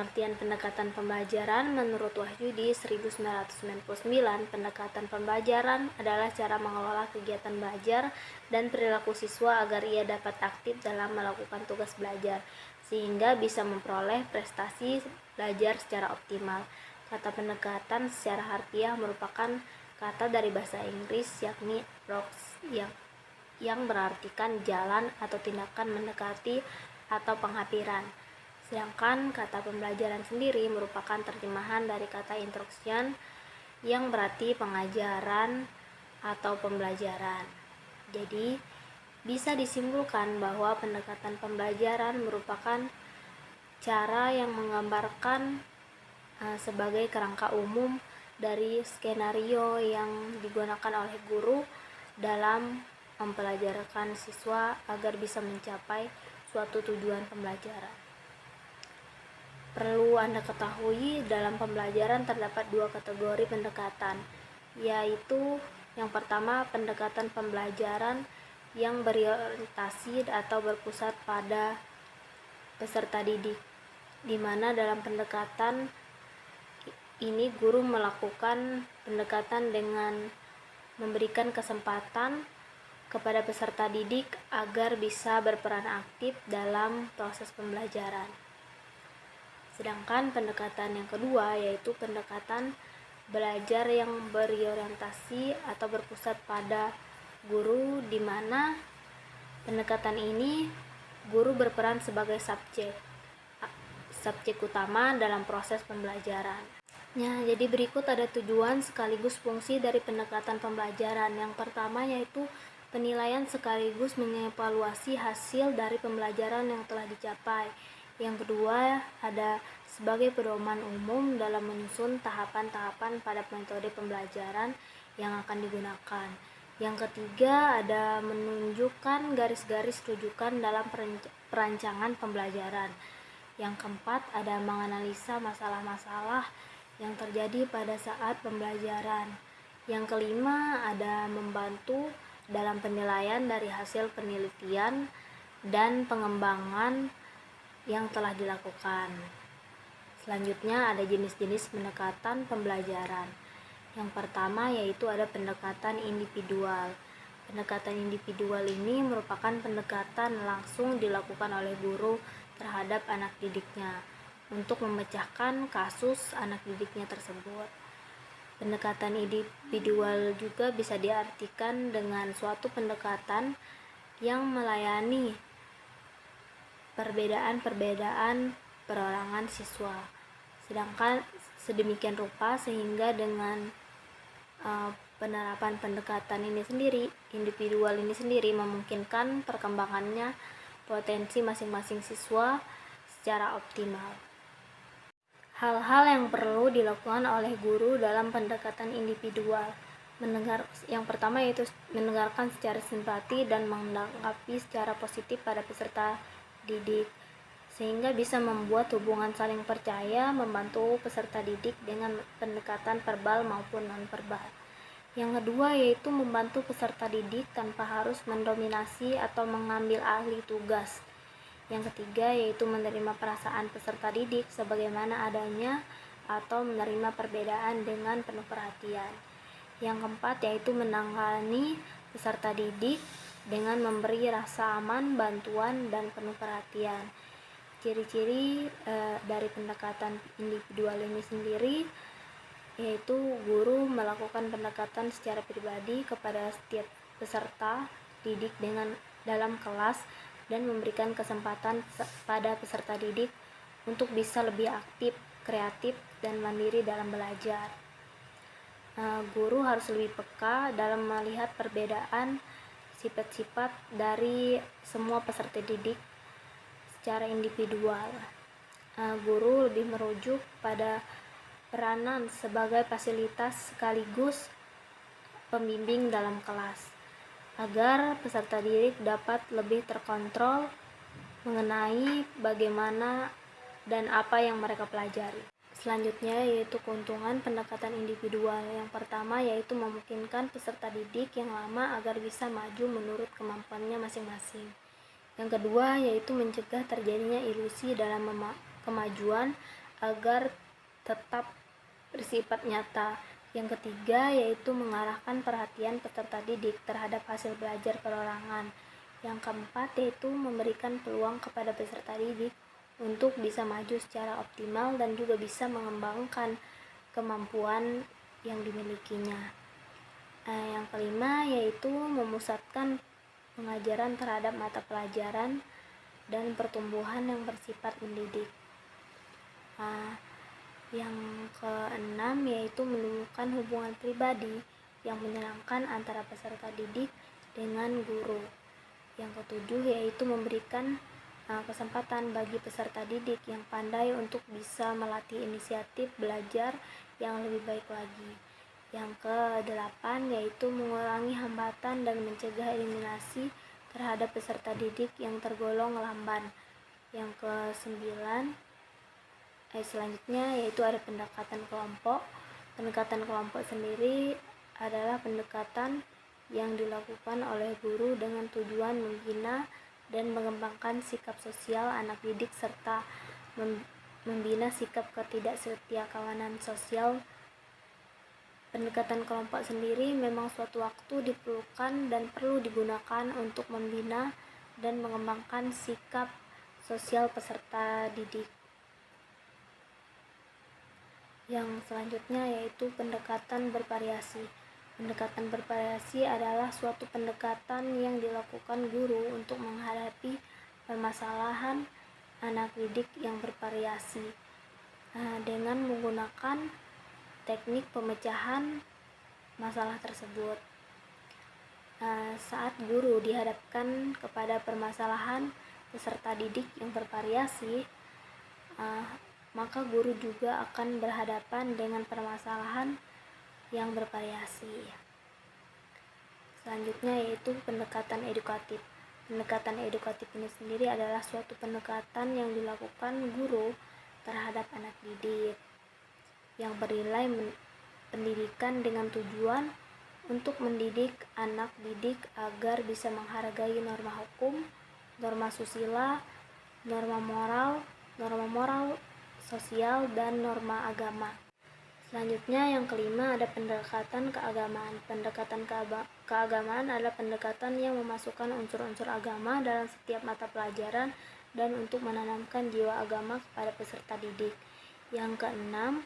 Pengertian pendekatan pembelajaran menurut Wahyudi 1999, pendekatan pembelajaran adalah cara mengelola kegiatan belajar dan perilaku siswa agar ia dapat aktif dalam melakukan tugas belajar, sehingga bisa memperoleh prestasi belajar secara optimal. Kata pendekatan secara harfiah merupakan kata dari bahasa Inggris yakni approach yang berartikan jalan atau tindakan mendekati atau penghampiran. Sedangkan kata pembelajaran sendiri merupakan terjemahan dari kata instruction yang berarti pengajaran atau pembelajaran. Jadi, bisa disimpulkan bahwa pendekatan pembelajaran merupakan cara yang menggambarkan sebagai kerangka umum dari skenario yang digunakan oleh guru dalam mempelajarkan siswa agar bisa mencapai suatu tujuan pembelajaran. Perlu Anda ketahui, dalam pembelajaran terdapat dua kategori pendekatan, yaitu yang pertama pendekatan pembelajaran yang berorientasi atau berpusat pada peserta didik, di mana dalam pendekatan ini guru melakukan pendekatan dengan memberikan kesempatan kepada peserta didik agar bisa berperan aktif dalam proses pembelajaran. Sedangkan pendekatan yang kedua yaitu pendekatan belajar yang berorientasi atau berpusat pada guru, di mana pendekatan ini guru berperan sebagai subjek utama dalam proses pembelajaran. Jadi berikut ada tujuan sekaligus fungsi dari pendekatan pembelajaran. Yang pertama yaitu penilaian sekaligus mengevaluasi hasil dari pembelajaran yang telah dicapai. Yang kedua ada sebagai pedoman umum dalam menyusun tahapan-tahapan pada metode pembelajaran yang akan digunakan. Yang ketiga ada menunjukkan garis-garis rujukan dalam perancangan pembelajaran. Yang keempat ada menganalisa masalah-masalah yang terjadi pada saat pembelajaran. Yang kelima ada membantu dalam penilaian dari hasil penelitian dan pengembangan yang telah dilakukan. Selanjutnya ada jenis-jenis pendekatan pembelajaran. Yang pertama yaitu ada pendekatan individual. Pendekatan individual ini merupakan pendekatan langsung dilakukan oleh guru terhadap anak didiknya untuk memecahkan kasus anak didiknya tersebut. Pendekatan individual juga bisa diartikan dengan suatu pendekatan yang melayani perbedaan perorangan siswa, sedemikian rupa sehingga dengan penerapan pendekatan ini sendiri, individual ini sendiri memungkinkan perkembangannya potensi masing-masing siswa secara optimal. Hal-hal yang perlu dilakukan oleh guru dalam pendekatan individual. Yang pertama yaitu mendengarkan secara simpati dan menanggapi secara positif pada peserta didik, sehingga bisa membuat hubungan saling percaya, membantu peserta didik dengan pendekatan verbal maupun non-verbal. Yang kedua yaitu membantu peserta didik tanpa harus mendominasi atau mengambil alih tugas. Yang ketiga yaitu menerima perasaan peserta didik sebagaimana adanya atau menerima perbedaan dengan penuh perhatian. Yang keempat yaitu menangani peserta didik dengan memberi rasa aman, bantuan, dan penuh perhatian. Ciri-ciri dari pendekatan individual ini sendiri yaitu guru melakukan pendekatan secara pribadi kepada setiap peserta didik dalam kelas dan memberikan kesempatan pada peserta didik untuk bisa lebih aktif, kreatif, dan mandiri dalam belajar. Guru harus lebih peka dalam melihat perbedaan sifat-sifat dari semua peserta didik secara individual. Guru lebih merujuk pada peranan sebagai fasilitas sekaligus pembimbing dalam kelas, agar peserta didik dapat lebih terkontrol mengenai bagaimana dan apa yang mereka pelajari. Selanjutnya yaitu keuntungan pendekatan individual. Yang pertama yaitu memungkinkan peserta didik yang lama agar bisa maju menurut kemampuannya masing-masing. Yang kedua yaitu mencegah terjadinya ilusi dalam kemajuan agar tetap bersifat nyata. Yang ketiga yaitu mengarahkan perhatian peserta didik terhadap hasil belajar perorangan. Yang keempat yaitu memberikan peluang kepada peserta didik untuk bisa maju secara optimal dan juga bisa mengembangkan kemampuan yang dimilikinya. Yang kelima yaitu memusatkan pengajaran terhadap mata pelajaran dan pertumbuhan yang bersifat mendidik. Yang keenam yaitu menemukan hubungan pribadi yang menyenangkan antara peserta didik dengan guru. Yang ketujuh yaitu memberikan kesempatan bagi peserta didik yang pandai untuk bisa melatih inisiatif belajar yang lebih baik lagi. Yang kedelapan yaitu mengurangi hambatan dan mencegah eliminasi terhadap peserta didik yang tergolong lamban. Yang kesembilan selanjutnya yaitu ada pendekatan kelompok. Pendekatan kelompok sendiri adalah pendekatan yang dilakukan oleh guru dengan tujuan membina dan mengembangkan sikap sosial anak didik serta membina sikap ketidaksetiakawanan sosial. Pendekatan kelompok sendiri memang suatu waktu diperlukan dan perlu digunakan untuk membina dan mengembangkan sikap sosial peserta didik. Yang selanjutnya yaitu pendekatan bervariasi. Pendekatan bervariasi adalah suatu pendekatan yang dilakukan guru untuk menghadapi permasalahan anak didik yang bervariasi dengan menggunakan teknik pemecahan masalah tersebut. Saat guru dihadapkan kepada permasalahan peserta didik yang bervariasi, maka guru juga akan berhadapan dengan permasalahan yang bervariasi. Selanjutnya yaitu pendekatan edukatif. Pendekatan edukatif ini sendiri adalah suatu pendekatan yang dilakukan guru terhadap anak didik yang bernilai pendidikan dengan tujuan untuk mendidik anak didik agar bisa menghargai norma hukum, norma susila, norma moral sosial, dan norma agama. Selanjutnya yang kelima ada pendekatan keagamaan. Pendekatan keagamaan adalah pendekatan yang memasukkan unsur-unsur agama dalam setiap mata pelajaran dan untuk menanamkan jiwa agama kepada peserta didik. Yang keenam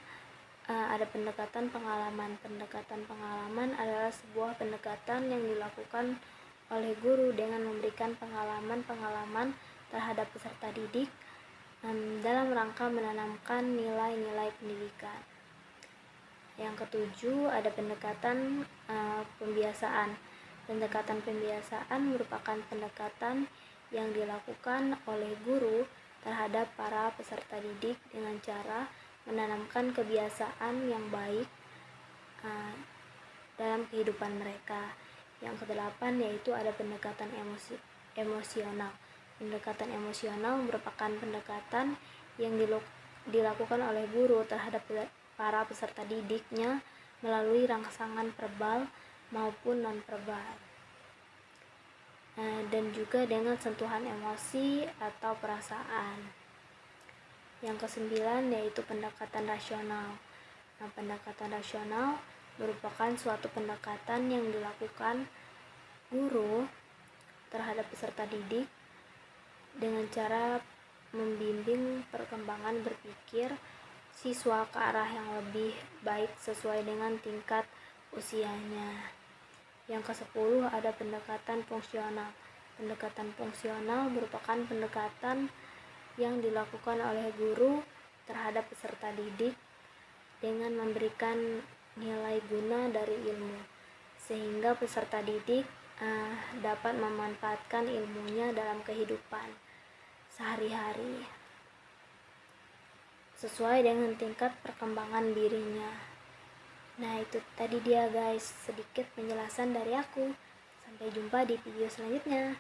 ada pendekatan pengalaman. Pendekatan pengalaman adalah sebuah pendekatan yang dilakukan oleh guru dengan memberikan pengalaman terhadap peserta didik dalam rangka menanamkan nilai-nilai pendidikan. Yang ketujuh ada pendekatan pembiasaan. Pendekatan pembiasaan merupakan pendekatan yang dilakukan oleh guru terhadap para peserta didik dengan cara menanamkan kebiasaan yang baik dalam kehidupan mereka. Yang kedelapan yaitu ada pendekatan emosional. Pendekatan emosional merupakan pendekatan yang dilakukan oleh guru terhadap para peserta didiknya melalui rangsangan verbal maupun non-verbal, dan juga dengan sentuhan emosi atau perasaan. Yang kesembilan yaitu pendekatan rasional. Pendekatan rasional merupakan suatu pendekatan yang dilakukan guru terhadap peserta didik dengan cara membimbing perkembangan berpikir siswa ke arah yang lebih baik sesuai dengan tingkat usianya. Yang ke-10 ada pendekatan fungsional. Pendekatan fungsional merupakan pendekatan yang dilakukan oleh guru terhadap peserta didik dengan memberikan nilai guna dari ilmu, sehingga peserta didik dapat memanfaatkan ilmunya dalam kehidupan sehari-hari sesuai dengan tingkat perkembangan dirinya. Nah, itu tadi dia guys, sedikit penjelasan dari aku. Sampai jumpa di video selanjutnya.